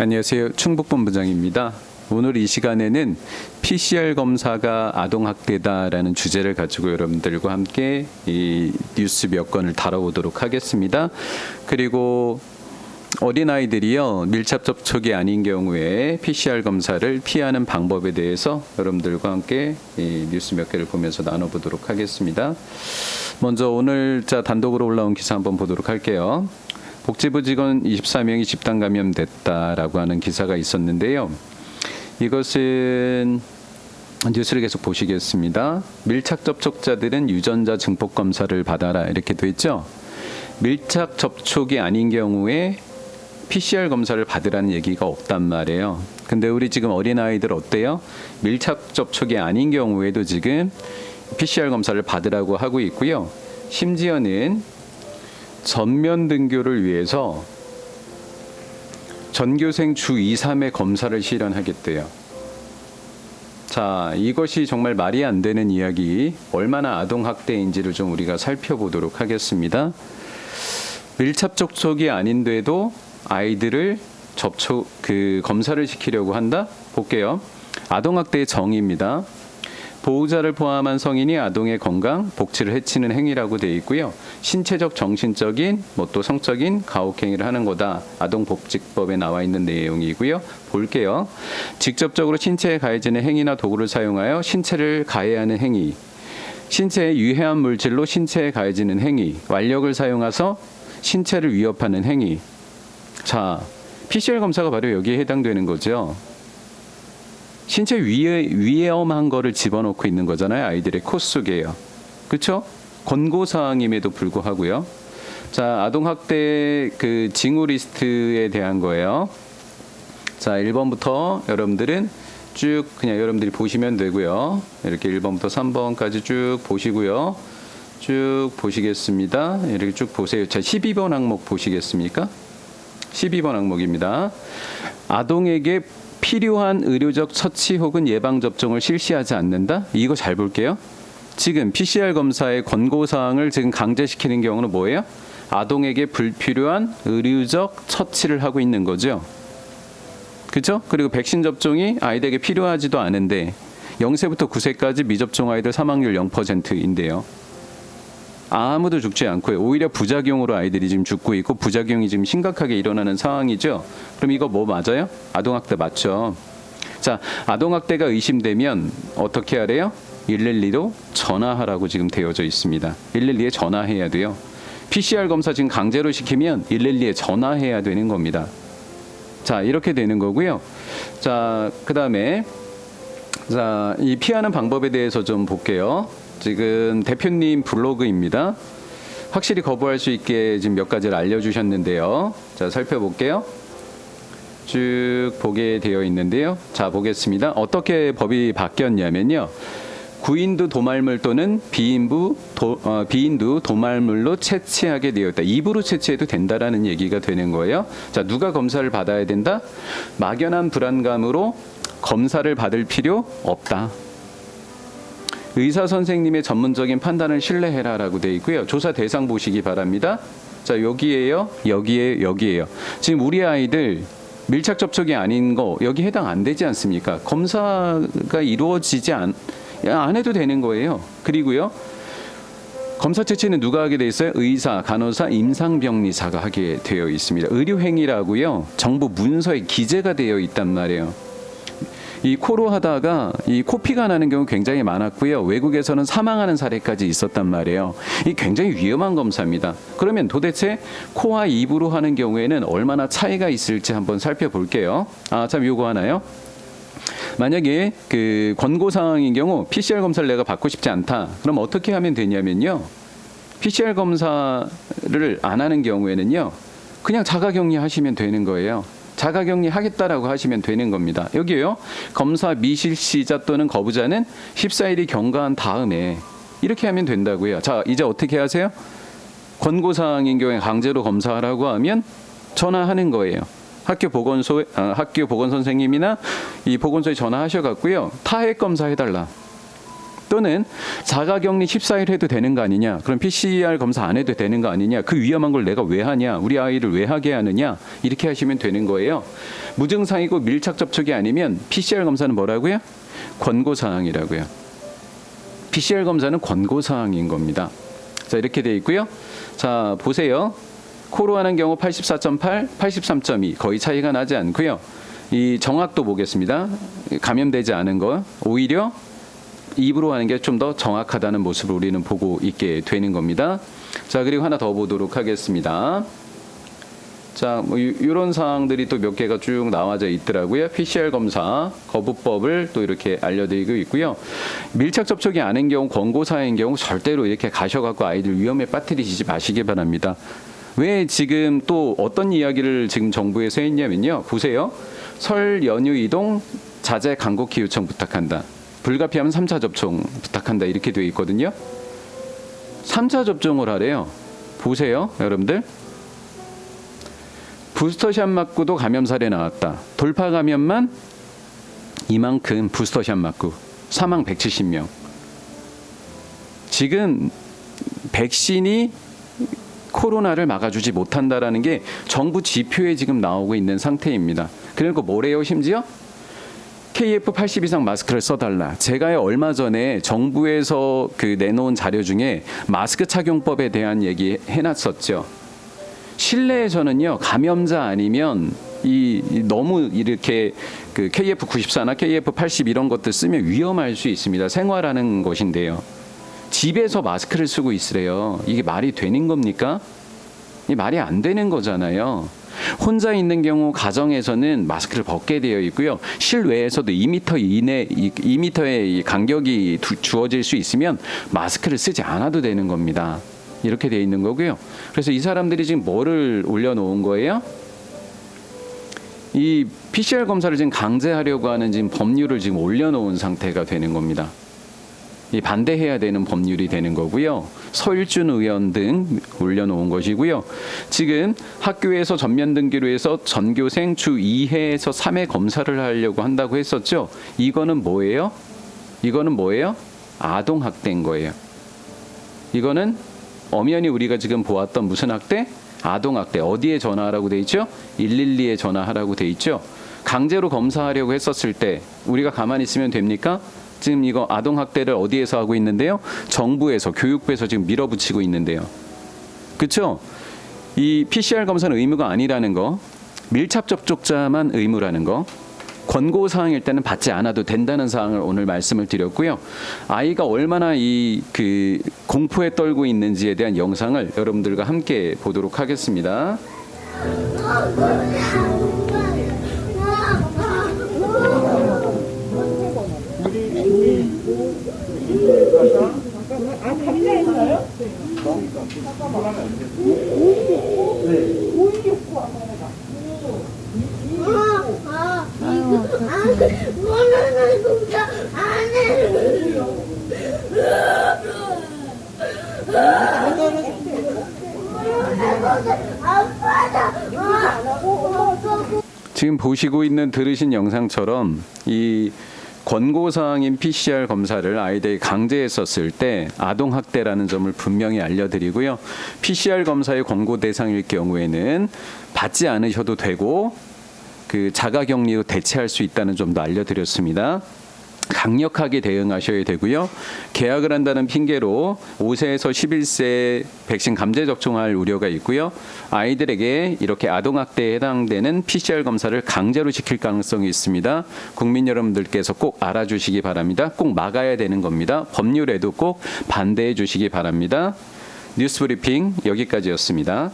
안녕하세요. 충북본부장입니다. 오늘 이 시간에는 PCR 검사가 아동학대다라는 주제를 가지고 여러분들과 함께 이 뉴스 몇 건을 다뤄보도록 하겠습니다. 그리고 어린아이들이요, 밀접 접촉이 아닌 경우에 PCR 검사를 피하는 방법에 대해서 여러분들과 함께 이 뉴스 몇 개를 보면서 나눠보도록 하겠습니다. 먼저 오늘 단독으로 올라온 기사 한번 보도록 할게요. 복지부 직원 24명이 집단 감염됐다라고 하는 기사가 있었는데요. 이것은 뉴스를 계속 보시겠습니다. 밀착 접촉자들은 유전자 증폭 검사를 받아라 이렇게 돼 있죠. 밀착 접촉이 아닌 경우에 PCR 검사를 받으라는 얘기가 없단 말이에요. 근데 우리 지금 어린아이들 어때요? 밀착 접촉이 아닌 경우에도 지금 PCR 검사를 받으라고 하고 있고요. 심지어는 전면 등교를 위해서 전교생 주 2, 3회 검사를 실현하겠대요. 자, 이것이 정말 말이 안 되는 이야기, 얼마나 아동학대인지를 좀 우리가 살펴보도록 하겠습니다. 밀착 접촉이 아닌데도 아이들을 검사를 시키려고 한다? 볼게요. 아동학대의 정의입니다. 보호자를 포함한 성인이 아동의 건강, 복지를 해치는 행위라고 되어 있고요. 신체적, 정신적인, 또 성적인 가혹행위를 하는 거다. 아동복지법에 나와 있는 내용이고요. 볼게요. 직접적으로 신체에 가해지는 행위나 도구를 사용하여 신체를 가해하는 행위, 신체에 유해한 물질로 신체에 가해지는 행위, 완력을 사용해서 신체를 위협하는 행위. 자, PCR 검사가 바로 여기에 해당되는 거죠. 신체 위험한 거를 집어넣고 있는 거잖아요. 아이들의 코 속에요. 그렇죠? 권고사항임에도 불구하고요. 자, 아동학대 그 징후 리스트에 대한 거예요. 자, 1번부터 여러분들은 쭉 그냥 여러분들이 보시면 되고요. 이렇게 1번부터 3번까지 쭉 보시고요. 쭉 보시겠습니다. 이렇게 쭉 보세요. 자, 12번 항목 보시겠습니까? 12번 항목입니다. 아동에게 필요한 의료적 처치 혹은 예방접종을 실시하지 않는다? 이거 잘 볼게요. 지금 PCR 검사의 권고사항을 지금 강제시키는 경우는 뭐예요? 아동에게 불필요한 의료적 처치를 하고 있는 거죠. 그렇죠? 그리고 백신 접종이 아이들에게 필요하지도 않은데 0세부터 9세까지 미접종 아이들 사망률 0%인데요. 아무도 죽지 않고요. 오히려 부작용으로 아이들이 지금 죽고 있고 부작용이 지금 심각하게 일어나는 상황이죠. 그럼 이거 뭐 맞아요? 아동학대 맞죠? 자, 아동학대가 의심되면 어떻게 하래요? 112로 전화하라고 지금 되어져 있습니다. 112에 전화해야 돼요. PCR 검사 지금 강제로 시키면 112에 전화해야 되는 겁니다. 자, 이렇게 되는 거고요. 자, 그다음에 자, 이 피하는 방법에 대해서 좀 볼게요. 지금 대표님 블로그입니다. 확실히 거부할 수 있게 지금 몇 가지를 알려주셨는데요. 자, 살펴볼게요. 쭉 보게 되어 있는데요. 자, 보겠습니다. 어떻게 법이 바뀌었냐면요. 구인두 도말물 또는 비인두 도말물로 채취하게 되어 있다. 입으로 채취해도 된다라는 얘기가 되는 거예요. 자, 누가 검사를 받아야 된다? 막연한 불안감으로 검사를 받을 필요 없다. 의사 선생님의 전문적인 판단을 신뢰해라라고 되어 있고요. 조사 대상 보시기 바랍니다. 자, 여기에요. 여기에요. 지금 우리 아이들 밀착 접촉이 아닌 거 여기 해당 안 되지 않습니까? 검사가 이루어지지 안 해도 되는 거예요. 그리고요. 검사 채취는 누가 하게 돼 있어요? 의사, 간호사, 임상병리사가 하게 되어 있습니다. 의료행위라고요. 정부 문서에 기재가 되어 있단 말이에요. 이 코로 하다가 이 코피가 나는 경우 굉장히 많았고요. 외국에서는 사망하는 사례까지 있었단 말이에요. 이 굉장히 위험한 검사입니다. 그러면 도대체 코와 입으로 하는 경우에는 얼마나 차이가 있을지 한번 살펴볼게요. 아, 참 요거 하나요? 만약에 그 권고 사항인 경우 PCR 검사를 내가 받고 싶지 않다. 그럼 어떻게 하면 되냐면요. PCR 검사를 안 하는 경우에는요. 그냥 자가격리 하시면 되는 거예요. 자가격리 하겠다라고 하시면 되는 겁니다. 여기요. 검사 미실시자 또는 거부자는 14일이 경과한 다음에 이렇게 하면 된다고요. 자, 이제 어떻게 하세요? 권고사항인 경우에 강제로 검사하라고 하면 전화하는 거예요. 학교 보건 선생님이나 이 보건소에 전화하셔갖고요. 타액 검사 해달라. 또는 자가격리 14일 해도 되는 거 아니냐? 그럼 PCR 검사 안 해도 되는 거 아니냐? 그 위험한 걸 내가 왜 하냐? 우리 아이를 왜 하게 하느냐? 이렇게 하시면 되는 거예요. 무증상이고 밀착 접촉이 아니면 PCR 검사는 뭐라고요? 권고사항이라고요. PCR 검사는 권고사항인 겁니다. 자, 이렇게 돼 있고요. 자, 보세요. 코로 하는 경우 84.8, 83.2 거의 차이가 나지 않고요. 이 정확도 보겠습니다. 감염되지 않은 거 오히려 입으로 하는 게 좀 더 정확하다는 모습을 우리는 보고 있게 되는 겁니다. 자, 그리고 하나 더 보도록 하겠습니다. 자, 뭐 이런 사항들이 또 몇 개가 쭉 나와져 있더라고요. PCR 검사 거부법을 또 이렇게 알려드리고 있고요. 밀착 접촉이 아닌 경우, 권고사항인 경우 절대로 이렇게 가셔갖고 아이들 위험에 빠뜨리시지 마시기 바랍니다. 왜 지금 또 어떤 이야기를 지금 정부에서 했냐면요. 보세요. 설 연휴 이동 자제 간곡히 요청 부탁한다. 불가피하면 3차 접종 부탁한다. 이렇게 되어 있거든요. 3차 접종을 하래요. 보세요, 여러분들. 부스터샷 맞고도 감염 사례 나왔다. 돌파 감염만 이만큼 부스터샷 맞고 사망 170명. 지금 백신이 코로나를 막아주지 못한다라는 게 정부 지표에 지금 나오고 있는 상태입니다. 그러니까 뭐래요, 심지어? KF80 이상 마스크를 써달라. 제가 얼마 전에 정부에서 그 내놓은 자료 중에 마스크 착용법에 대한 얘기 해놨었죠. 실내에서는요, 감염자 아니면 너무 이렇게 그 KF94나 KF80 이런 것들 쓰면 위험할 수 있습니다. 생활하는 것인데요. 집에서 마스크를 쓰고 있으래요. 이게 말이 되는 겁니까? 이 말이 안 되는 거잖아요. 혼자 있는 경우 가정에서는 마스크를 벗게 되어 있고요. 실외에서도 2m 이내 2m의 간격이 주어질 수 있으면 마스크를 쓰지 않아도 되는 겁니다. 이렇게 되어 있는 거고요. 그래서 이 사람들이 지금 뭐를 올려놓은 거예요? 이 PCR 검사를 지금 강제하려고 하는 지금 법률을 지금 올려놓은 상태가 되는 겁니다. 이 반대해야 되는 법률이 되는 거고요. 서일준 의원 등 올려놓은 것이고요. 지금 학교에서 전면 등기로 해서 전교생 주 2회에서 3회 검사를 하려고 한다고 했었죠. 이거는 뭐예요? 이거는 뭐예요? 아동학대인 거예요. 이거는 엄연히 우리가 지금 보았던 무슨 학대? 아동학대. 어디에 전화하라고 돼 있죠? 112에 전화하라고 돼 있죠. 강제로 검사하려고 했었을 때 우리가 가만히 있으면 됩니까? 지금 이거 아동학대를 어디에서 하고 있는데요? 정부에서, 교육부에서 지금 밀어붙이고 있는데요. 그렇죠? 이 PCR 검사는 의무가 아니라는 거, 밀착 접촉자만 의무라는 거, 권고사항일 때는 받지 않아도 된다는 사항을 오늘 말씀을 드렸고요. 아이가 얼마나 그 공포에 떨고 있는지에 대한 영상을 여러분들과 함께 보도록 하겠습니다. 지금 보시고 있는 들으신 영상처럼 이 권고사항인 PCR 검사를 아이들이 강제했었을 때 아동학대라는 점을 분명히 알려드리고요. PCR 검사의 권고 대상일 경우에는 받지 않으셔도 되고 그 자가격리로 대체할 수 있다는 점도 알려드렸습니다. 강력하게 대응하셔야 되고요. 계약을 한다는 핑계로 5세에서 11세 백신 감제 접종할 우려가 있고요. 아이들에게 이렇게 아동학대에 해당되는 PCR 검사를 강제로 시킬 가능성이 있습니다. 국민 여러분들께서 꼭 알아주시기 바랍니다. 꼭 막아야 되는 겁니다. 법률에도 꼭 반대해 주시기 바랍니다. 뉴스 브리핑 여기까지였습니다.